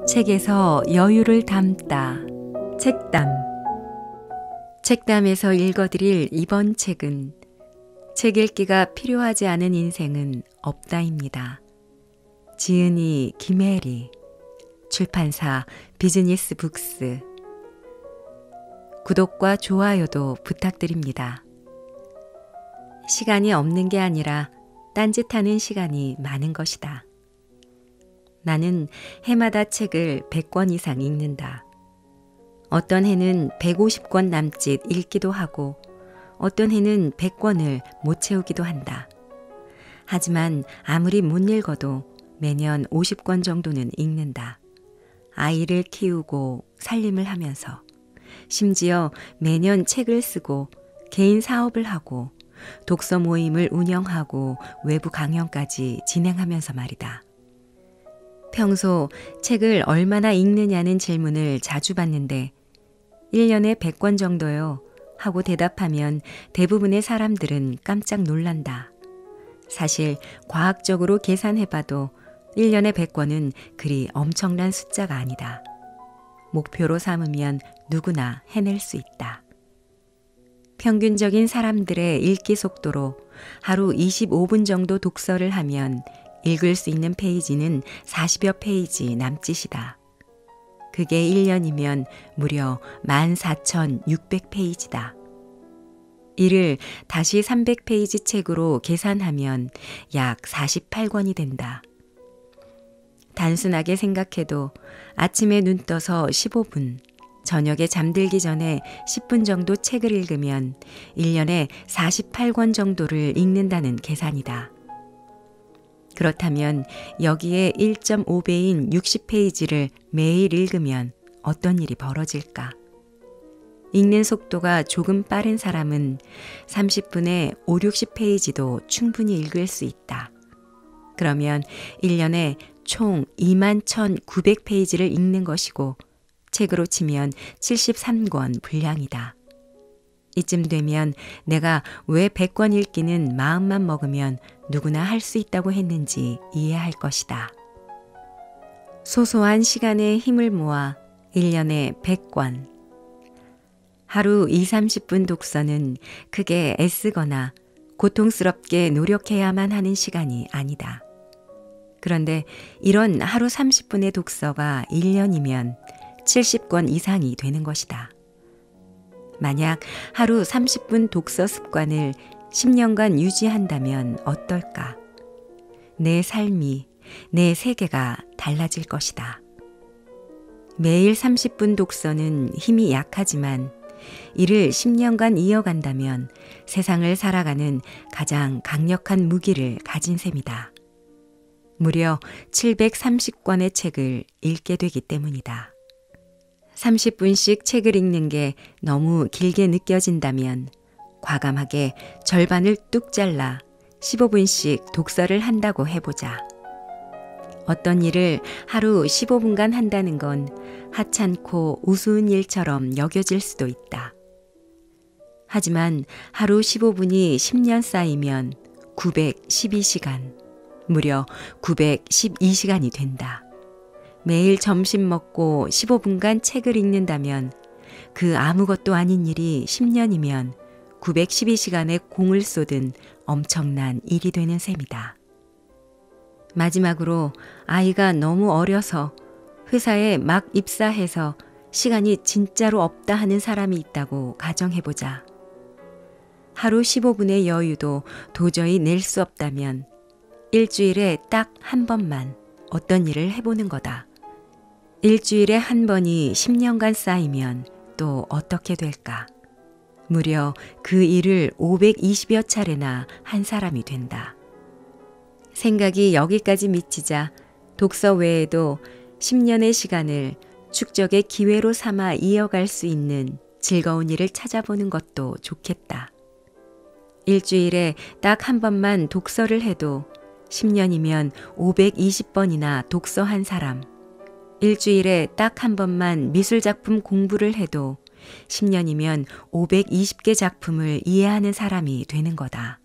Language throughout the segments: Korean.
책에서 여유를 담다. 책담. 책담에서 읽어드릴 이번 책은 책 읽기가 필요하지 않은 인생은 없다입니다. 지은이 김혜리. 출판사 비즈니스 북스. 구독과 좋아요도 부탁드립니다. 시간이 없는 게 아니라 딴짓하는 시간이 많은 것이다. 나는 해마다 책을 100권 이상 읽는다. 어떤 해는 150권 남짓 읽기도 하고 어떤 해는 100권을 못 채우기도 한다. 하지만 아무리 못 읽어도 매년 50권 정도는 읽는다. 아이를 키우고 살림을 하면서 심지어 매년 책을 쓰고 개인 사업을 하고 독서 모임을 운영하고 외부 강연까지 진행하면서 말이다. 평소 책을 얼마나 읽느냐는 질문을 자주 받는데 1년에 100권 정도요 하고 대답하면 대부분의 사람들은 깜짝 놀란다. 사실 과학적으로 계산해봐도 1년에 100권은 그리 엄청난 숫자가 아니다. 목표로 삼으면 누구나 해낼 수 있다. 평균적인 사람들의 읽기 속도로 하루 25분 정도 독서를 하면 읽을 수 있는 페이지는 40여 페이지 남짓이다. 그게 1년이면 무려 14,600페이지다. 이를 다시 300페이지 책으로 계산하면 약 48권이 된다. 단순하게 생각해도 아침에 눈 떠서 15분, 저녁에 잠들기 전에 10분 정도 책을 읽으면 1년에 48권 정도를 읽는다는 계산이다. 그렇다면 여기에 1.5배인 60페이지를 매일 읽으면 어떤 일이 벌어질까? 읽는 속도가 조금 빠른 사람은 30분에 5, 60페이지도 충분히 읽을 수 있다. 그러면 1년에 총 21,900페이지를 읽는 것이고 책으로 치면 73권 분량이다. 이쯤 되면 내가 왜 100권 읽기는 마음만 먹으면 누구나 할 수 있다고 했는지 이해할 것이다. 소소한 시간에 힘을 모아 1년에 100권. 하루 20-30분 독서는 크게 애쓰거나 고통스럽게 노력해야만 하는 시간이 아니다. 그런데 이런 하루 30분의 독서가 1년이면 70권 이상이 되는 것이다. 만약 하루 30분 독서 습관을 10년간 유지한다면 어떨까? 내 삶이, 내 세계가 달라질 것이다. 매일 30분 독서는 힘이 약하지만 이를 10년간 이어간다면 세상을 살아가는 가장 강력한 무기를 가진 셈이다. 무려 730권의 책을 읽게 되기 때문이다. 30분씩 책을 읽는 게 너무 길게 느껴진다면 과감하게 절반을 뚝 잘라 15분씩 독서를 한다고 해보자. 어떤 일을 하루 15분간 한다는 건 하찮고 우스운 일처럼 여겨질 수도 있다. 하지만 하루 15분이 10년 쌓이면 912시간, 무려 912시간이 된다. 매일 점심 먹고 15분간 책을 읽는다면 그 아무것도 아닌 일이 10년이면 912시간의 공을 쏟은 엄청난 일이 되는 셈이다. 마지막으로 아이가 너무 어려서 회사에 막 입사해서 시간이 진짜로 없다 하는 사람이 있다고 가정해보자. 하루 15분의 여유도 도저히 낼 수 없다면 일주일에 딱 한 번만 어떤 일을 해보는 거다. 일주일에 한 번이 10년간 쌓이면 또 어떻게 될까? 무려 그 일을 520여 차례나 한 사람이 된다. 생각이 여기까지 미치자 독서 외에도 10년의 시간을 축적의 기회로 삼아 이어갈 수 있는 즐거운 일을 찾아보는 것도 좋겠다. 일주일에 딱 한 번만 독서를 해도 10년이면 520번이나 독서한 사람, 일주일에 딱 한 번만 미술작품 공부를 해도 10년이면 520개 작품을 이해하는 사람이 되는 거다.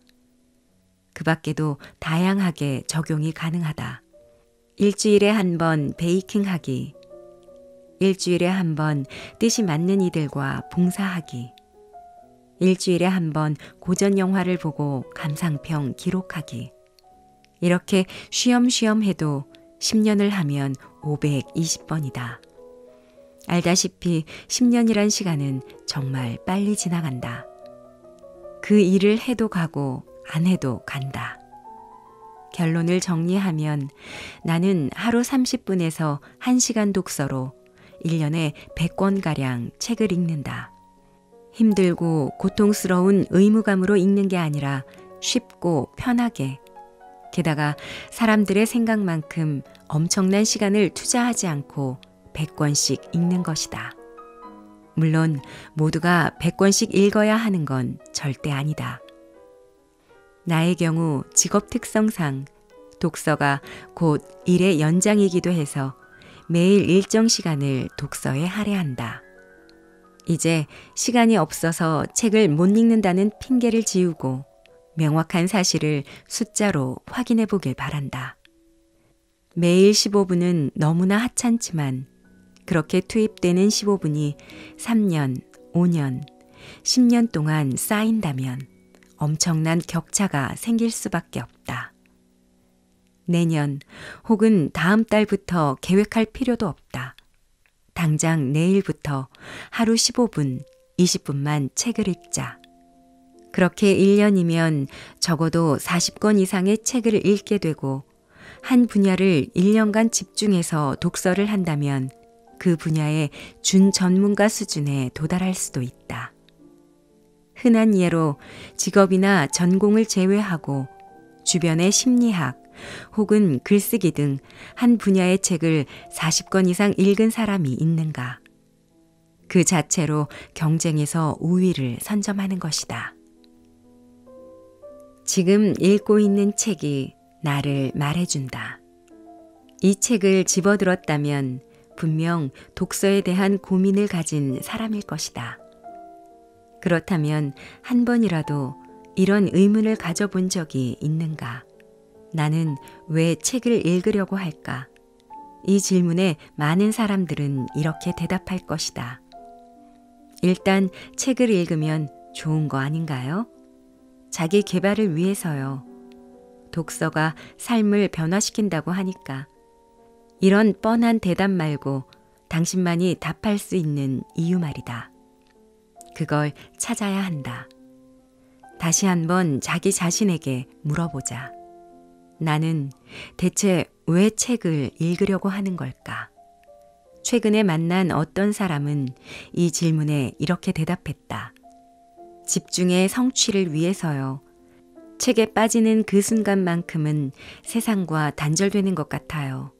그 밖에도 다양하게 적용이 가능하다. 일주일에 한 번 베이킹하기, 일주일에 한 번 뜻이 맞는 이들과 봉사하기. 일주일에 한 번 고전 영화를 보고 감상평 기록하기. 이렇게 쉬엄쉬엄 해도 10년을 하면 520번이다. 알다시피 10년이란 시간은 정말 빨리 지나간다. 그 일을 해도 가고 안 해도 간다. 결론을 정리하면 나는 하루 30분에서 1시간 독서로 1년에 100권가량 책을 읽는다. 힘들고 고통스러운 의무감으로 읽는 게 아니라 쉽고 편하게, 게다가 사람들의 생각만큼 엄청난 시간을 투자하지 않고 100권씩 읽는 것이다. 물론 모두가 100권씩 읽어야 하는 건 절대 아니다. 나의 경우 직업 특성상 독서가 곧 일의 연장이기도 해서 매일 일정 시간을 독서에 할애한다. 이제 시간이 없어서 책을 못 읽는다는 핑계를 지우고 명확한 사실을 숫자로 확인해 보길 바란다. 매일 15분은 너무나 하찮지만 그렇게 투입되는 15분이 3년, 5년, 10년 동안 쌓인다면 엄청난 격차가 생길 수밖에 없다. 내년 혹은 다음 달부터 계획할 필요도 없다. 당장 내일부터 하루 15분, 20분만 책을 읽자. 그렇게 1년이면 적어도 40권 이상의 책을 읽게 되고 한 분야를 1년간 집중해서 독서를 한다면 그 분야의 준전문가 수준에 도달할 수도 있다. 흔한 예로 직업이나 전공을 제외하고 주변의 심리학 혹은 글쓰기 등 한 분야의 책을 40권 이상 읽은 사람이 있는가? 그 자체로 경쟁에서 우위를 선점하는 것이다. 지금 읽고 있는 책이 나를 말해준다. 이 책을 집어들었다면 분명 독서에 대한 고민을 가진 사람일 것이다. 그렇다면 한 번이라도 이런 의문을 가져본 적이 있는가? 나는 왜 책을 읽으려고 할까? 이 질문에 많은 사람들은 이렇게 대답할 것이다. 일단 책을 읽으면 좋은 거 아닌가요? 자기 개발을 위해서요. 독서가 삶을 변화시킨다고 하니까. 이런 뻔한 대답 말고 당신만이 답할 수 있는 이유 말이다. 그걸 찾아야 한다. 다시 한번 자기 자신에게 물어보자. 나는 대체 왜 책을 읽으려고 하는 걸까? 최근에 만난 어떤 사람은 이 질문에 이렇게 대답했다. 집중의 성취를 위해서요. 책에 빠지는 그 순간만큼은 세상과 단절되는 것 같아요.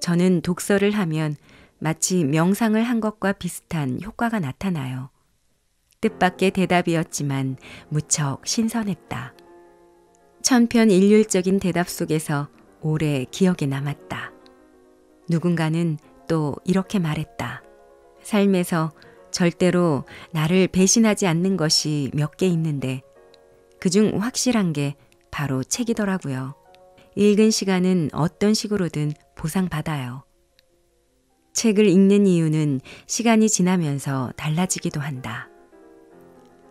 저는 독서를 하면 마치 명상을 한 것과 비슷한 효과가 나타나요. 뜻밖의 대답이었지만 무척 신선했다. 천편일률적인 대답 속에서 오래 기억에 남았다. 누군가는 또 이렇게 말했다. 삶에서 절대로 나를 배신하지 않는 것이 몇 개 있는데 그중 확실한 게 바로 책이더라고요. 읽은 시간은 어떤 식으로든 보상받아요. 책을 읽는 이유는 시간이 지나면서 달라지기도 한다.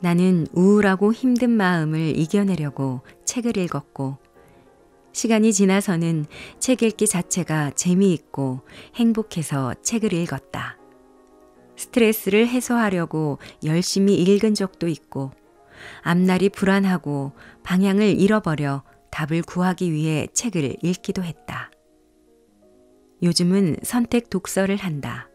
나는 우울하고 힘든 마음을 이겨내려고 책을 읽었고 시간이 지나서는 책 읽기 자체가 재미있고 행복해서 책을 읽었다. 스트레스를 해소하려고 열심히 읽은 적도 있고 앞날이 불안하고 방향을 잃어버려 답을 구하기 위해 책을 읽기도 했다. 요즘은 선택 독서를 한다.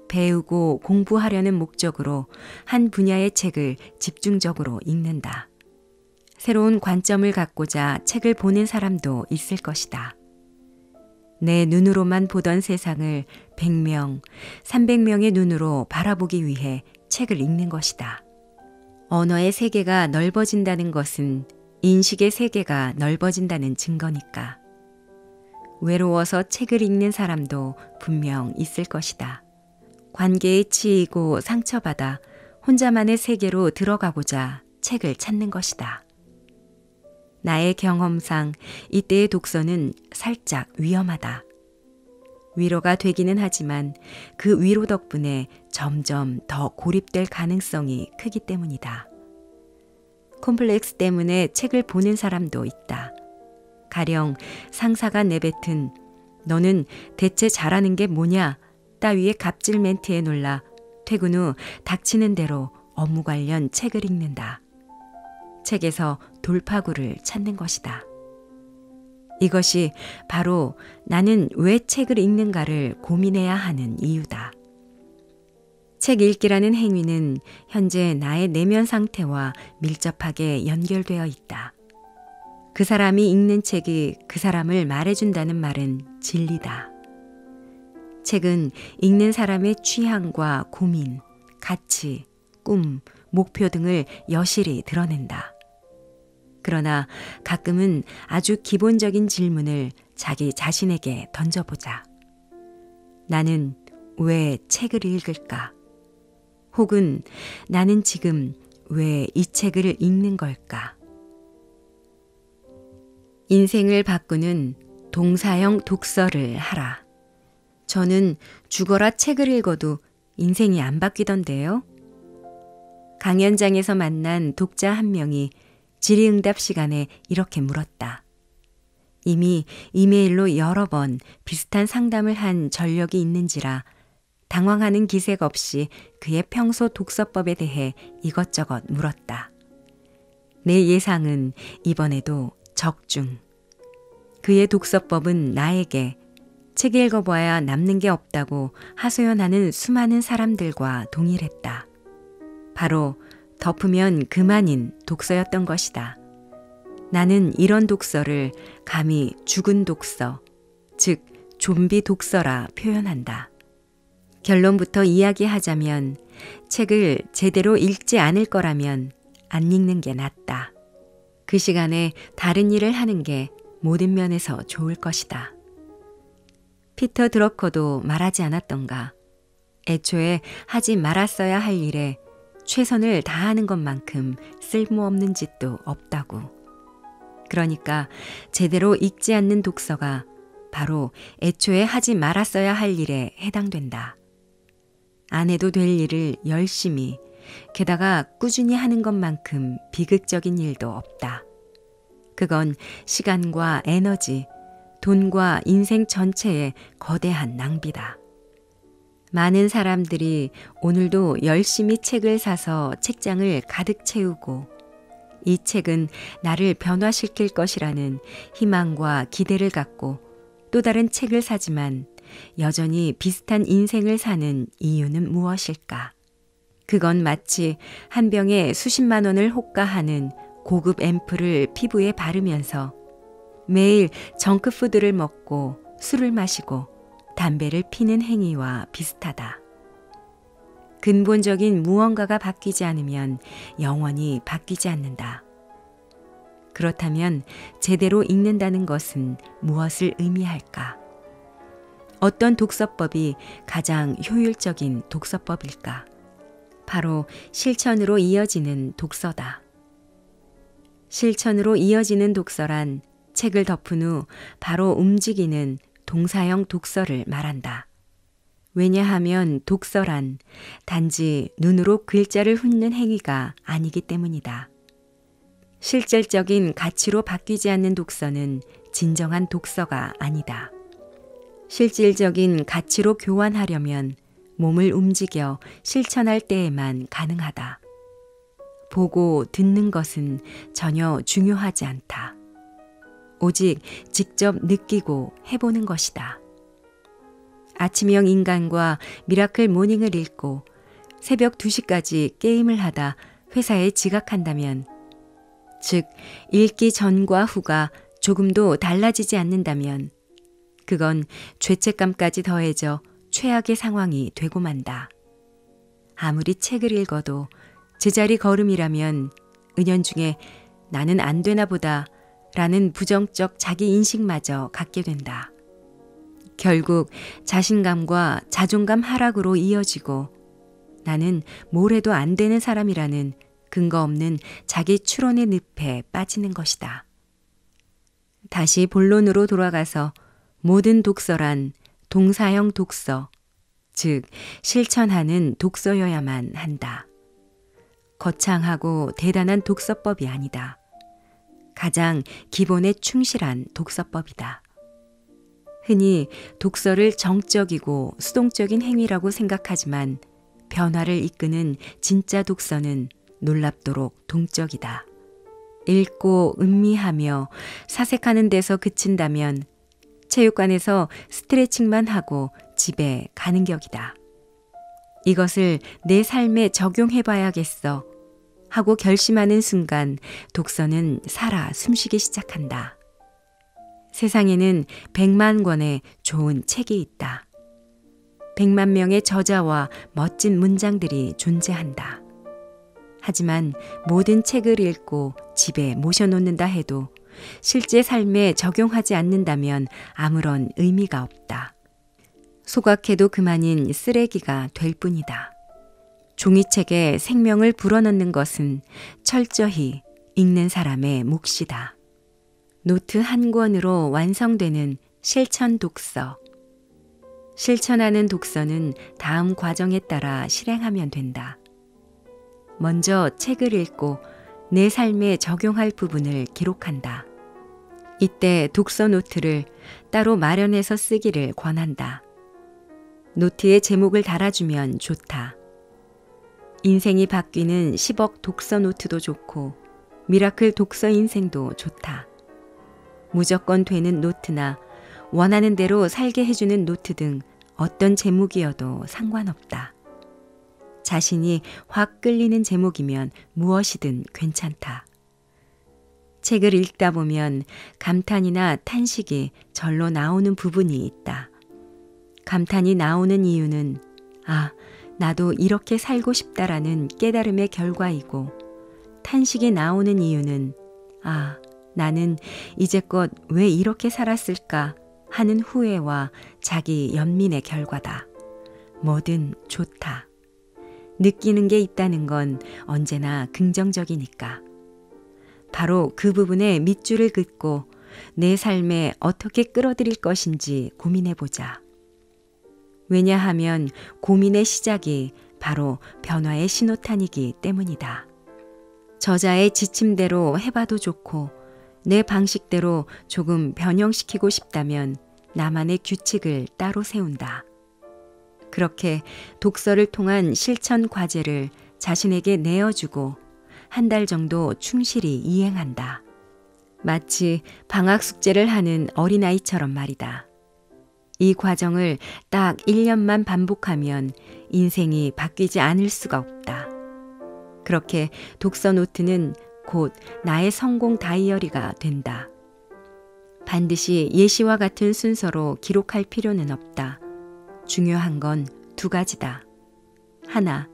배우고 공부하려는 목적으로 한 분야의 책을 집중적으로 읽는다. 새로운 관점을 갖고자 책을 보는 사람도 있을 것이다. 내 눈으로만 보던 세상을 100명, 300명의 눈으로 바라보기 위해 책을 읽는 것이다. 언어의 세계가 넓어진다는 것은 인식의 세계가 넓어진다는 증거니까. 외로워서 책을 읽는 사람도 분명 있을 것이다. 관계에 치이고 상처받아 혼자만의 세계로 들어가고자 책을 찾는 것이다. 나의 경험상 이때의 독서는 살짝 위험하다. 위로가 되기는 하지만 그 위로 덕분에 점점 더 고립될 가능성이 크기 때문이다. 콤플렉스 때문에 책을 보는 사람도 있다. 가령 상사가 내뱉은 너는 대체 잘하는 게 뭐냐 따위의 갑질 멘트에 놀라 퇴근 후 닥치는 대로 업무 관련 책을 읽는다. 책에서 돌파구를 찾는 것이다. 이것이 바로 나는 왜 책을 읽는가를 고민해야 하는 이유다. 책 읽기라는 행위는 현재 나의 내면 상태와 밀접하게 연결되어 있다. 그 사람이 읽는 책이 그 사람을 말해준다는 말은 진리다. 책은 읽는 사람의 취향과 고민, 가치, 꿈, 목표 등을 여실히 드러낸다. 그러나 가끔은 아주 기본적인 질문을 자기 자신에게 던져보자. 나는 왜 책을 읽을까? 혹은 나는 지금 왜 이 책을 읽는 걸까? 인생을 바꾸는 동사형 독서를 하라. 저는 죽어라 책을 읽어도 인생이 안 바뀌던데요. 강연장에서 만난 독자 한 명이 질의응답 시간에 이렇게 물었다. 이미 이메일로 여러 번 비슷한 상담을 한 전력이 있는지라 당황하는 기색 없이 그의 평소 독서법에 대해 이것저것 물었다. 내 예상은 이번에도 적중. 그의 독서법은 나에게 책 읽어봐야 남는 게 없다고 하소연하는 수많은 사람들과 동일했다. 바로 덮으면 그만인 독서였던 것이다. 나는 이런 독서를 감히 죽은 독서, 즉 좀비 독서라 표현한다. 결론부터 이야기하자면 책을 제대로 읽지 않을 거라면 안 읽는 게 낫다. 그 시간에 다른 일을 하는 게 모든 면에서 좋을 것이다. 피터 드러커도 말하지 않았던가. 애초에 하지 말았어야 할 일에 최선을 다하는 것만큼 쓸모없는 짓도 없다고. 그러니까 제대로 읽지 않는 독서가 바로 애초에 하지 말았어야 할 일에 해당된다. 안 해도 될 일을 열심히, 게다가 꾸준히 하는 것만큼 비극적인 일도 없다. 그건 시간과 에너지, 돈과 인생 전체의 거대한 낭비다. 많은 사람들이 오늘도 열심히 책을 사서 책장을 가득 채우고 이 책은 나를 변화시킬 것이라는 희망과 기대를 갖고 또 다른 책을 사지만 여전히 비슷한 인생을 사는 이유는 무엇일까? 그건 마치 한 병에 수십만 원을 호가하는 고급 앰플을 피부에 바르면서 매일 정크푸드를 먹고 술을 마시고 담배를 피는 행위와 비슷하다. 근본적인 무언가가 바뀌지 않으면 영원히 바뀌지 않는다. 그렇다면 제대로 읽는다는 것은 무엇을 의미할까? 어떤 독서법이 가장 효율적인 독서법일까? 바로 실천으로 이어지는 독서다. 실천으로 이어지는 독서란 책을 덮은 후 바로 움직이는 동사형 독서를 말한다. 왜냐하면 독서란 단지 눈으로 글자를 훑는 행위가 아니기 때문이다. 실질적인 가치로 바뀌지 않는 독서는 진정한 독서가 아니다. 실질적인 가치로 교환하려면 몸을 움직여 실천할 때에만 가능하다. 보고 듣는 것은 전혀 중요하지 않다. 오직 직접 느끼고 해보는 것이다. 아침형 인간과 미라클 모닝을 읽고 새벽 2시까지 게임을 하다 회사에 지각한다면, 즉 읽기 전과 후가 조금도 달라지지 않는다면 그건 죄책감까지 더해져 최악의 상황이 되고 만다. 아무리 책을 읽어도 제자리 걸음이라면 은연중에 나는 안 되나 보다 라는 부정적 자기인식마저 갖게 된다. 결국 자신감과 자존감 하락으로 이어지고 나는 뭘 해도 안 되는 사람이라는 근거 없는 자기 추론의 늪에 빠지는 것이다. 다시 본론으로 돌아가서 모든 독서란 동사형 독서, 즉 실천하는 독서여야만 한다. 거창하고 대단한 독서법이 아니다. 가장 기본에 충실한 독서법이다. 흔히 독서를 정적이고 수동적인 행위라고 생각하지만 변화를 이끄는 진짜 독서는 놀랍도록 동적이다. 읽고 음미하며 사색하는 데서 그친다면 체육관에서 스트레칭만 하고 집에 가는 격이다. 이것을 내 삶에 적용해 봐야겠어 하고 결심하는 순간 독서는 살아 숨쉬기 시작한다. 세상에는 100만 권의 좋은 책이 있다. 100만 명의 저자와 멋진 문장들이 존재한다. 하지만 모든 책을 읽고 집에 모셔놓는다 해도 실제 삶에 적용하지 않는다면 아무런 의미가 없다. 소각해도 그만인 쓰레기가 될 뿐이다. 종이책에 생명을 불어넣는 것은 철저히 읽는 사람의 몫이다. 노트 한 권으로 완성되는 실천 독서. 실천하는 독서는 다음 과정에 따라 실행하면 된다. 먼저 책을 읽고 내 삶에 적용할 부분을 기록한다. 이때 독서 노트를 따로 마련해서 쓰기를 권한다. 노트에 제목을 달아주면 좋다. 인생이 바뀌는 10억 독서 노트도 좋고 미라클 독서 인생도 좋다. 무조건 되는 노트나 원하는 대로 살게 해주는 노트 등 어떤 제목이어도 상관없다. 자신이 확 끌리는 제목이면 무엇이든 괜찮다. 책을 읽다 보면 감탄이나 탄식이 절로 나오는 부분이 있다. 감탄이 나오는 이유는 나도 이렇게 살고 싶다라는 깨달음의 결과이고, 탄식이 나오는 이유는 나는 이제껏 왜 이렇게 살았을까 하는 후회와 자기 연민의 결과다. 뭐든 좋다. 느끼는 게 있다는 건 언제나 긍정적이니까. 바로 그 부분에 밑줄을 긋고 내 삶에 어떻게 끌어들일 것인지 고민해보자. 왜냐하면 고민의 시작이 바로 변화의 신호탄이기 때문이다. 저자의 지침대로 해봐도 좋고 내 방식대로 조금 변형시키고 싶다면 나만의 규칙을 따로 세운다. 그렇게 독서를 통한 실천 과제를 자신에게 내어주고 한 달 정도 충실히 이행한다. 마치 방학 숙제를 하는 어린아이처럼 말이다. 이 과정을 딱 1년만 반복하면 인생이 바뀌지 않을 수가 없다. 그렇게 독서 노트는 곧 나의 성공 다이어리가 된다. 반드시 예시와 같은 순서로 기록할 필요는 없다. 중요한 건 2가지다. 하나,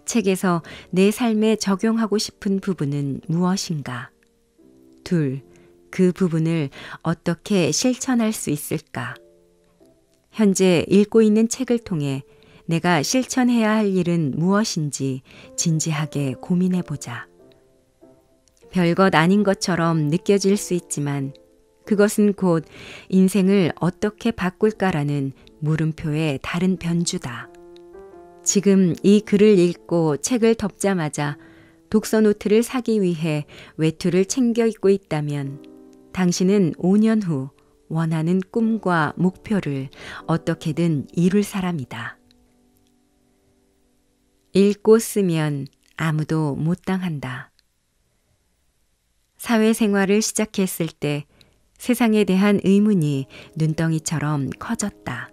책에서 내 삶에 적용하고 싶은 부분은 무엇인가? 2, 그 부분을 어떻게 실천할 수 있을까? 현재 읽고 있는 책을 통해 내가 실천해야 할 일은 무엇인지 진지하게 고민해보자. 별것 아닌 것처럼 느껴질 수 있지만 그것은 곧 인생을 어떻게 바꿀까라는 물음표의 다른 변주다. 지금 이 글을 읽고 책을 덮자마자 독서 노트를 사기 위해 외투를 챙겨 입고 있다면 당신은 5년 후 원하는 꿈과 목표를 어떻게든 이룰 사람이다. 읽고 쓰면 아무도 못 당한다. 사회생활을 시작했을 때 세상에 대한 의문이 눈덩이처럼 커졌다.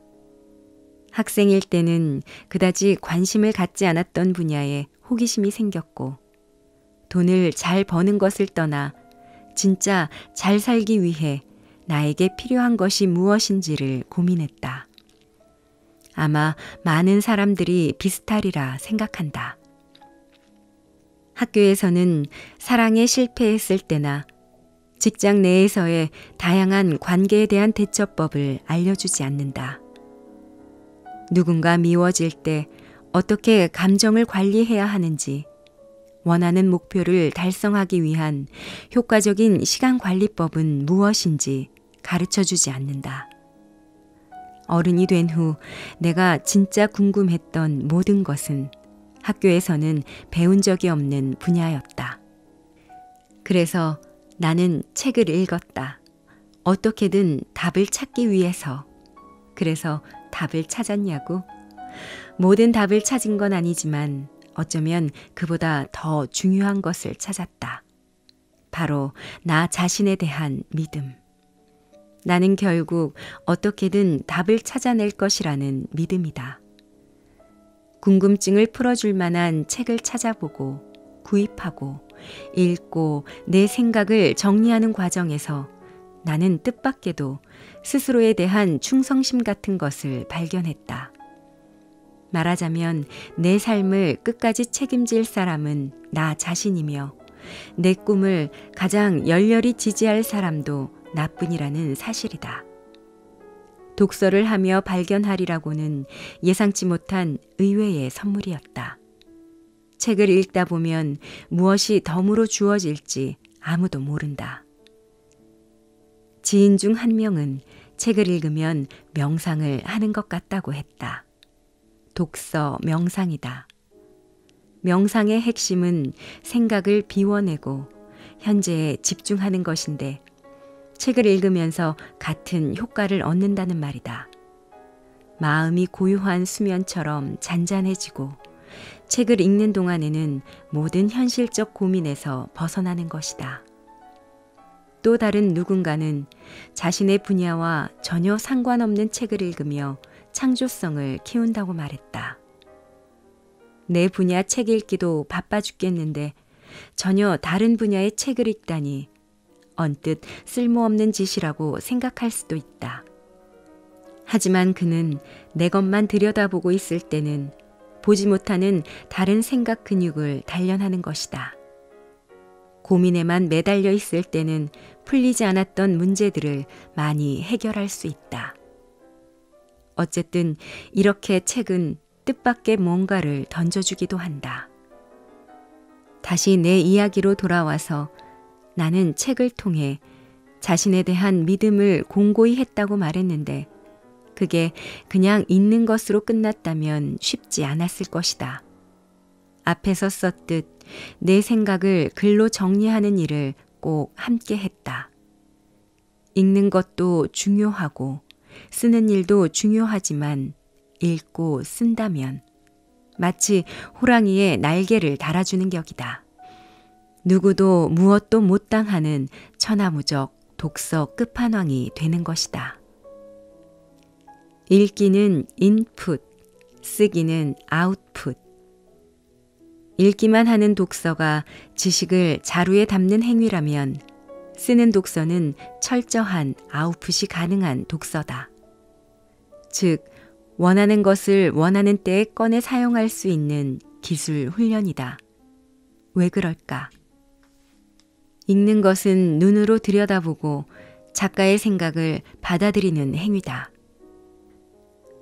학생일 때는 그다지 관심을 갖지 않았던 분야에 호기심이 생겼고, 돈을 잘 버는 것을 떠나 진짜 잘 살기 위해 나에게 필요한 것이 무엇인지를 고민했다. 아마 많은 사람들이 비슷하리라 생각한다. 학교에서는 사랑에 실패했을 때나 직장 내에서의 다양한 관계에 대한 대처법을 알려주지 않는다. 누군가 미워질 때 어떻게 감정을 관리해야 하는지, 원하는 목표를 달성하기 위한 효과적인 시간 관리법은 무엇인지 가르쳐주지 않는다. 어른이 된 후 내가 진짜 궁금했던 모든 것은 학교에서는 배운 적이 없는 분야였다. 그래서 나는 책을 읽었다. 어떻게든 답을 찾기 위해서. 그래서 답을 찾았냐고? 모든 답을 찾은 건 아니지만 어쩌면 그보다 더 중요한 것을 찾았다. 바로 나 자신에 대한 믿음. 나는 결국 어떻게든 답을 찾아낼 것이라는 믿음이다. 궁금증을 풀어줄 만한 책을 찾아보고 구입하고 읽고 내 생각을 정리하는 과정에서 나는 뜻밖에도 스스로에 대한 충성심 같은 것을 발견했다. 말하자면 내 삶을 끝까지 책임질 사람은 나 자신이며 내 꿈을 가장 열렬히 지지할 사람도 나뿐이라는 사실이다. 독서를 하며 발견하리라고는 예상치 못한 의외의 선물이었다. 책을 읽다 보면 무엇이 덤으로 주어질지 아무도 모른다. 지인 중 한 명은 책을 읽으면 명상을 하는 것 같다고 했다. 독서 명상이다. 명상의 핵심은 생각을 비워내고 현재에 집중하는 것인데 책을 읽으면서 같은 효과를 얻는다는 말이다. 마음이 고요한 수면처럼 잔잔해지고 책을 읽는 동안에는 모든 현실적 고민에서 벗어나는 것이다. 또 다른 누군가는 자신의 분야와 전혀 상관없는 책을 읽으며 창조성을 키운다고 말했다. 내 분야 책 읽기도 바빠 죽겠는데 전혀 다른 분야의 책을 읽다니 언뜻 쓸모없는 짓이라고 생각할 수도 있다. 하지만 그는 내 것만 들여다보고 있을 때는 보지 못하는 다른 생각 근육을 단련하는 것이다. 고민에만 매달려 있을 때는 풀리지 않았던 문제들을 많이 해결할 수 있다. 어쨌든 이렇게 책은 뜻밖의 뭔가를 던져주기도 한다. 다시 내 이야기로 돌아와서 나는 책을 통해 자신에 대한 믿음을 공고히 했다고 말했는데 그게 그냥 읽는 것으로 끝났다면 쉽지 않았을 것이다. 앞에서 썼듯 내 생각을 글로 정리하는 일을 꼭 함께 했다. 읽는 것도 중요하고 쓰는 일도 중요하지만 읽고 쓴다면 마치 호랑이의 날개를 달아주는 격이다. 누구도 무엇도 못 당하는 천하무적 독서 끝판왕이 되는 것이다. 읽기는 인풋, 쓰기는 아웃풋. 읽기만 하는 독서가 지식을 자루에 담는 행위라면 쓰는 독서는 철저한 아웃풋이 가능한 독서다. 즉, 원하는 것을 원하는 때에 꺼내 사용할 수 있는 기술 훈련이다. 왜 그럴까? 읽는 것은 눈으로 들여다보고 작가의 생각을 받아들이는 행위다.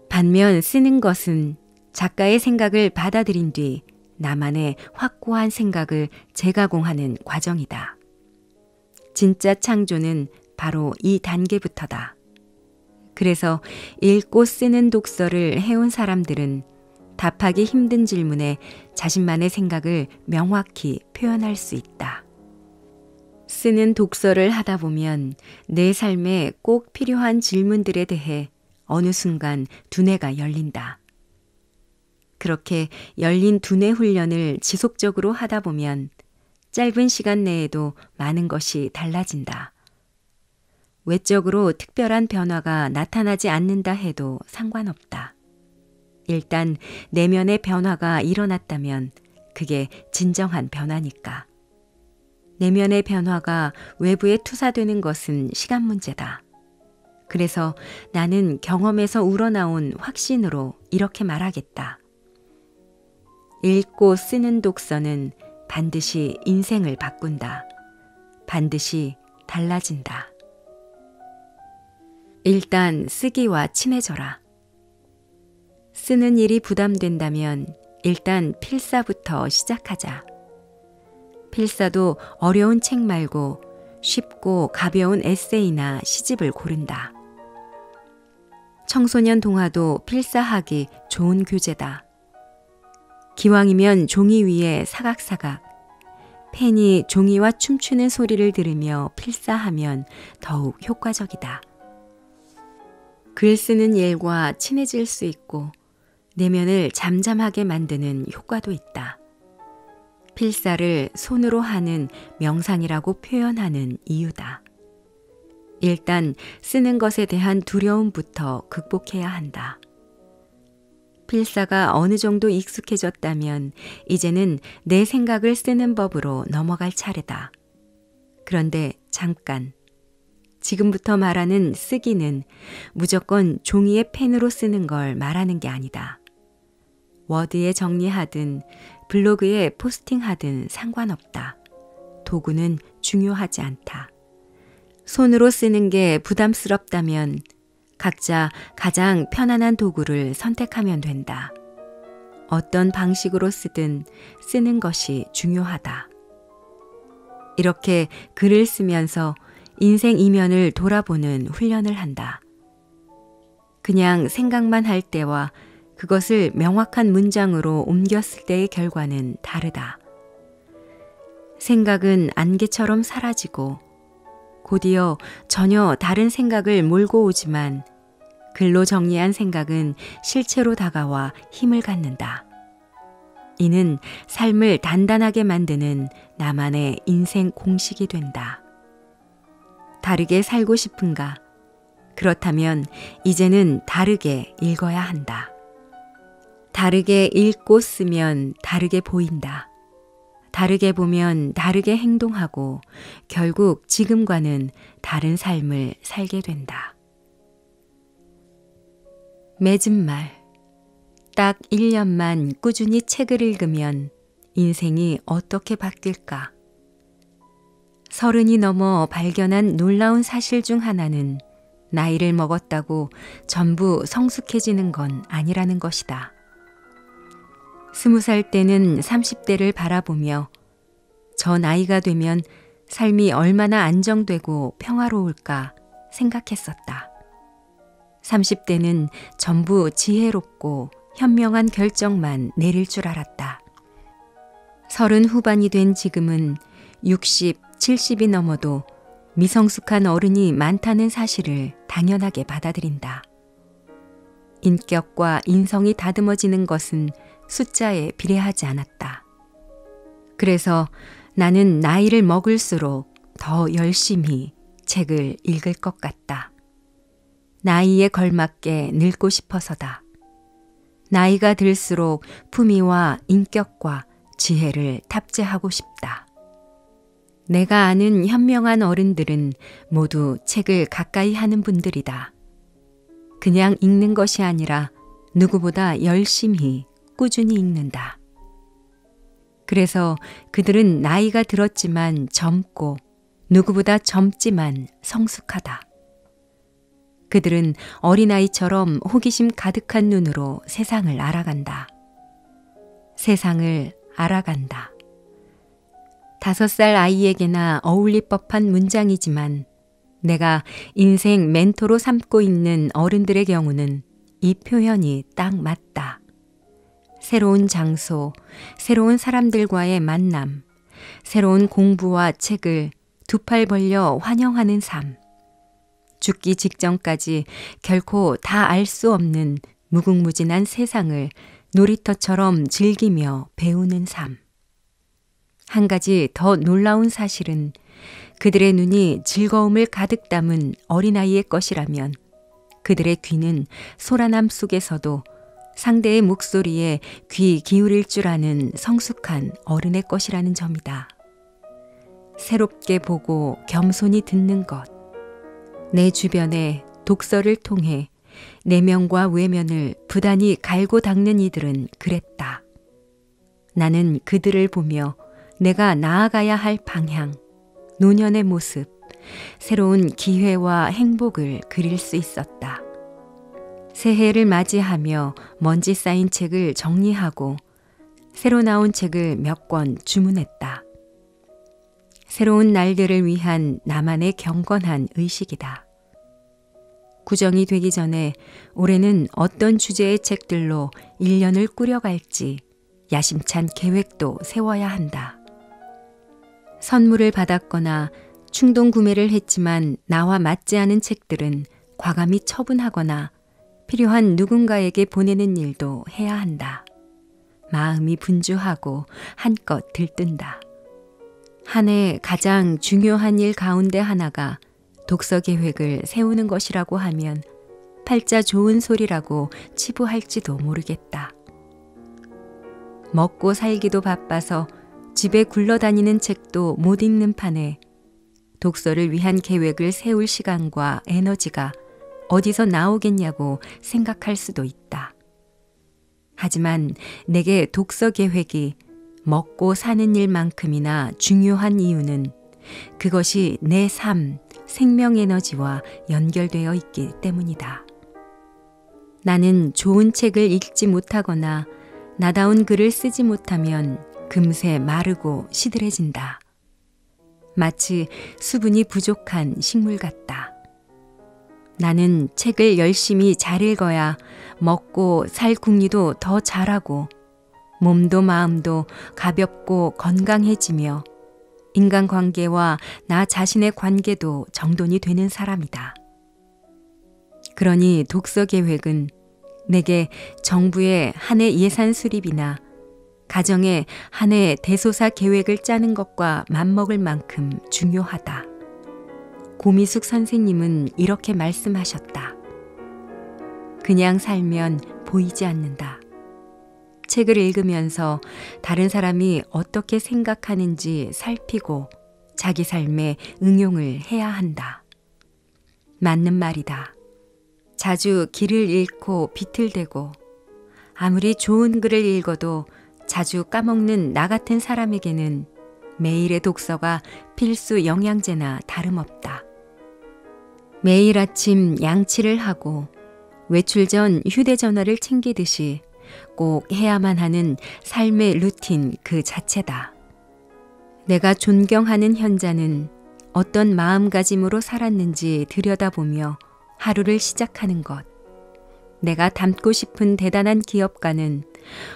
반면 쓰는 것은 작가의 생각을 받아들인 뒤 나만의 확고한 생각을 재가공하는 과정이다. 진짜 창조는 바로 이 단계부터다. 그래서 읽고 쓰는 독서를 해온 사람들은 답하기 힘든 질문에 자신만의 생각을 명확히 표현할 수 있다. 쓰는 독서를 하다 보면 내 삶에 꼭 필요한 질문들에 대해 어느 순간 두뇌가 열린다. 그렇게 열린 두뇌 훈련을 지속적으로 하다 보면 짧은 시간 내에도 많은 것이 달라진다. 외적으로 특별한 변화가 나타나지 않는다 해도 상관없다. 일단 내면의 변화가 일어났다면 그게 진정한 변화니까. 내면의 변화가 외부에 투사되는 것은 시간 문제다. 그래서 나는 경험에서 우러나온 확신으로 이렇게 말하겠다. 읽고 쓰는 독서는 반드시 인생을 바꾼다. 반드시 달라진다. 일단 쓰기와 친해져라. 쓰는 일이 부담된다면 일단 필사부터 시작하자. 필사도 어려운 책 말고 쉽고 가벼운 에세이나 시집을 고른다. 청소년 동화도 필사하기 좋은 교재다. 기왕이면 종이 위에 사각사각, 펜이 종이와 춤추는 소리를 들으며 필사하면 더욱 효과적이다. 글 쓰는 일과 친해질 수 있고 내면을 잠잠하게 만드는 효과도 있다. 필사를 손으로 하는 명상이라고 표현하는 이유다. 일단 쓰는 것에 대한 두려움부터 극복해야 한다. 필사가 어느 정도 익숙해졌다면 이제는 내 생각을 쓰는 법으로 넘어갈 차례다. 그런데 잠깐, 지금부터 말하는 쓰기는 무조건 종이에 펜으로 쓰는 걸 말하는 게 아니다. 워드에 정리하든 블로그에 포스팅하든 상관없다. 도구는 중요하지 않다. 손으로 쓰는 게 부담스럽다면 각자 가장 편안한 도구를 선택하면 된다. 어떤 방식으로 쓰든 쓰는 것이 중요하다. 이렇게 글을 쓰면서 인생 이면을 돌아보는 훈련을 한다. 그냥 생각만 할 때와 그것을 명확한 문장으로 옮겼을 때의 결과는 다르다. 생각은 안개처럼 사라지고 곧이어 전혀 다른 생각을 몰고 오지만 글로 정리한 생각은 실체로 다가와 힘을 갖는다. 이는 삶을 단단하게 만드는 나만의 인생 공식이 된다. 다르게 살고 싶은가? 그렇다면 이제는 다르게 읽어야 한다. 다르게 읽고 쓰면 다르게 보인다. 다르게 보면 다르게 행동하고 결국 지금과는 다른 삶을 살게 된다. 맺은 말. 딱 1년만 꾸준히 책을 읽으면 인생이 어떻게 바뀔까? 30이 넘어 발견한 놀라운 사실 중 하나는 나이를 먹었다고 전부 성숙해지는 건 아니라는 것이다. 20살 때는 30대를 바라보며 저 나이가 되면 삶이 얼마나 안정되고 평화로울까 생각했었다. 30대는 전부 지혜롭고 현명한 결정만 내릴 줄 알았다. 30 후반이 된 지금은 60, 70이 넘어도 미성숙한 어른이 많다는 사실을 당연하게 받아들인다. 인격과 인성이 다듬어지는 것은 숫자에 비례하지 않았다. 그래서 나는 나이를 먹을수록 더 열심히 책을 읽을 것 같다. 나이에 걸맞게 늙고 싶어서다. 나이가 들수록 품위와 인격과 지혜를 탑재하고 싶다. 내가 아는 현명한 어른들은 모두 책을 가까이 하는 분들이다. 그냥 읽는 것이 아니라 누구보다 열심히 꾸준히 읽는다. 그래서 그들은 나이가 들었지만 젊고 누구보다 젊지만 성숙하다. 그들은 어린아이처럼 호기심 가득한 눈으로 세상을 알아간다. 세상을 알아간다. 5살 아이에게나 어울릴 법한 문장이지만 내가 인생 멘토로 삼고 있는 어른들의 경우는 이 표현이 딱 맞다. 새로운 장소, 새로운 사람들과의 만남, 새로운 공부와 책을 두 팔 벌려 환영하는 삶. 죽기 직전까지 결코 다 알 수 없는 무궁무진한 세상을 놀이터처럼 즐기며 배우는 삶. 한 가지 더 놀라운 사실은 그들의 눈이 즐거움을 가득 담은 어린아이의 것이라면 그들의 귀는 소란함 속에서도 상대의 목소리에 귀 기울일 줄 아는 성숙한 어른의 것이라는 점이다. 새롭게 보고 겸손히 듣는 것. 내 주변에 독서를 통해 내면과 외면을 부단히 갈고 닦는 이들은 그랬다. 나는 그들을 보며 내가 나아가야 할 방향, 노년의 모습, 새로운 기회와 행복을 그릴 수 있었다. 새해를 맞이하며 먼지 쌓인 책을 정리하고 새로 나온 책을 몇 권 주문했다. 새로운 날들을 위한 나만의 경건한 의식이다. 구정이 되기 전에 올해는 어떤 주제의 책들로 1년을 꾸려갈지 야심찬 계획도 세워야 한다. 선물을 받았거나 충동 구매를 했지만 나와 맞지 않은 책들은 과감히 처분하거나 필요한 누군가에게 보내는 일도 해야 한다. 마음이 분주하고 한껏 들뜬다. 한 해 가장 중요한 일 가운데 하나가 독서 계획을 세우는 것이라고 하면 팔자 좋은 소리라고 치부할지도 모르겠다. 먹고 살기도 바빠서 집에 굴러다니는 책도 못 읽는 판에 독서를 위한 계획을 세울 시간과 에너지가 어디서 나오겠냐고 생각할 수도 있다. 하지만 내게 독서 계획이 먹고 사는 일만큼이나 중요한 이유는 그것이 내 삶, 생명 에너지와 연결되어 있기 때문이다. 나는 좋은 책을 읽지 못하거나 나다운 글을 쓰지 못하면 금세 마르고 시들해진다. 마치 수분이 부족한 식물 같다. 나는 책을 열심히 잘 읽어야 먹고 살 궁리도 더 잘하고 몸도 마음도 가볍고 건강해지며 인간관계와 나 자신의 관계도 정돈이 되는 사람이다. 그러니 독서 계획은 내게 정부의 한 해 예산 수립이나 가정의 한 해 대소사 계획을 짜는 것과 맞먹을 만큼 중요하다. 고미숙 선생님은 이렇게 말씀하셨다. 그냥 살면 보이지 않는다. 책을 읽으면서 다른 사람이 어떻게 생각하는지 살피고 자기 삶에 응용을 해야 한다. 맞는 말이다. 자주 길을 잃고 비틀대고 아무리 좋은 글을 읽어도 자주 까먹는 나 같은 사람에게는 매일의 독서가 필수 영양제나 다름없다. 매일 아침 양치를 하고 외출 전 휴대전화를 챙기듯이 꼭 해야만 하는 삶의 루틴 그 자체다. 내가 존경하는 현자는 어떤 마음가짐으로 살았는지 들여다보며 하루를 시작하는 것. 내가 닮고 싶은 대단한 기업가는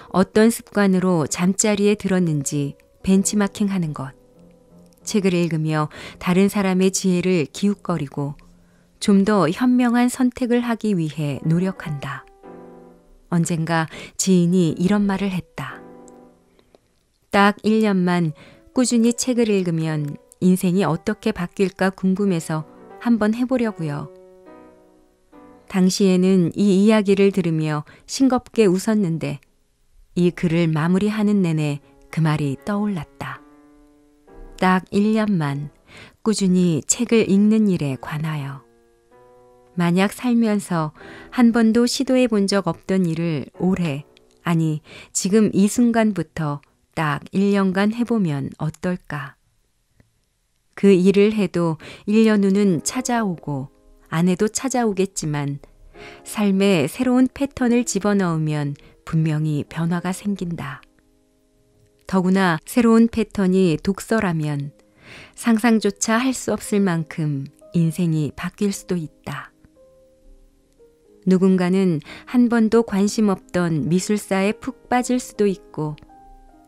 어떤 습관으로 잠자리에 들었는지 벤치마킹하는 것. 책을 읽으며 다른 사람의 지혜를 기웃거리고 좀 더 현명한 선택을 하기 위해 노력한다. 언젠가 지인이 이런 말을 했다. 딱 1년만 꾸준히 책을 읽으면 인생이 어떻게 바뀔까 궁금해서 한번 해보려고요. 당시에는 이 이야기를 들으며 싱겁게 웃었는데 이 글을 마무리하는 내내 그 말이 떠올랐다. 딱 1년만 꾸준히 책을 읽는 일에 관하여. 만약 살면서 한 번도 시도해 본 적 없던 일을 올해, 아니 지금 이 순간부터 딱 1년간 해보면 어떨까? 그 일을 해도 1년 후는 찾아오고 안 해도 찾아오겠지만 삶에 새로운 패턴을 집어넣으면 분명히 변화가 생긴다. 더구나 새로운 패턴이 독서라면 상상조차 할 수 없을 만큼 인생이 바뀔 수도 있다. 누군가는 한 번도 관심 없던 미술사에 푹 빠질 수도 있고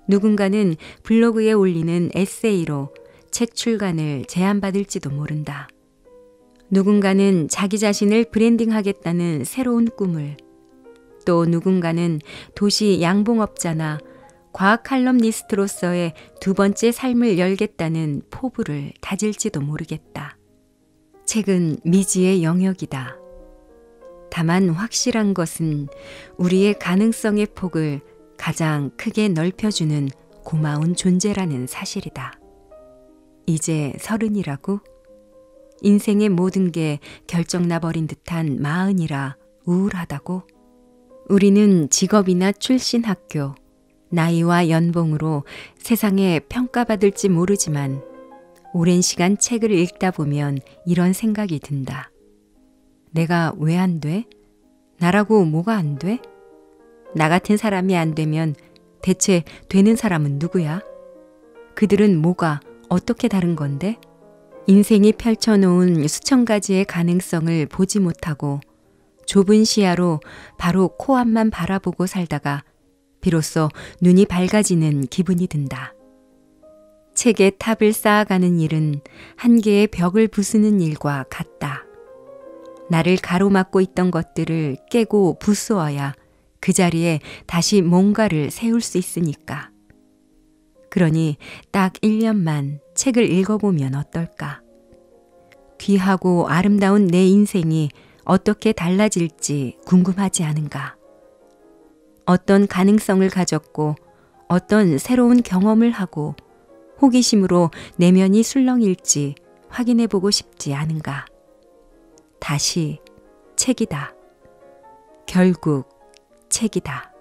누군가는 블로그에 올리는 에세이로 책 출간을 제안받을지도 모른다. 누군가는 자기 자신을 브랜딩하겠다는 새로운 꿈을, 또 누군가는 도시 양봉업자나 과학 칼럼니스트로서의 두 번째 삶을 열겠다는 포부를 다질지도 모르겠다. 책은 미지의 영역이다. 다만 확실한 것은 우리의 가능성의 폭을 가장 크게 넓혀주는 고마운 존재라는 사실이다. 이제 30이라고? 인생의 모든 게 결정나버린 듯한 40이라 우울하다고? 우리는 직업이나 출신 학교, 나이와 연봉으로 세상에 평가받을지 모르지만 오랜 시간 책을 읽다 보면 이런 생각이 든다. 내가 왜 안 돼? 나라고 뭐가 안 돼? 나 같은 사람이 안 되면 대체 되는 사람은 누구야? 그들은 뭐가 어떻게 다른 건데? 인생이 펼쳐놓은 수천 가지의 가능성을 보지 못하고 좁은 시야로 바로 코앞만 바라보고 살다가 비로소 눈이 밝아지는 기분이 든다. 책에 탑을 쌓아가는 일은 한 개의 벽을 부수는 일과 같다. 나를 가로막고 있던 것들을 깨고 부수어야 그 자리에 다시 뭔가를 세울 수 있으니까. 그러니 딱 1년만 책을 읽어보면 어떨까? 귀하고 아름다운 내 인생이 어떻게 달라질지 궁금하지 않은가? 어떤 가능성을 가졌고 어떤 새로운 경험을 하고 호기심으로 내면이 술렁일지 확인해보고 싶지 않은가? 다시 책이다. 결국 책이다.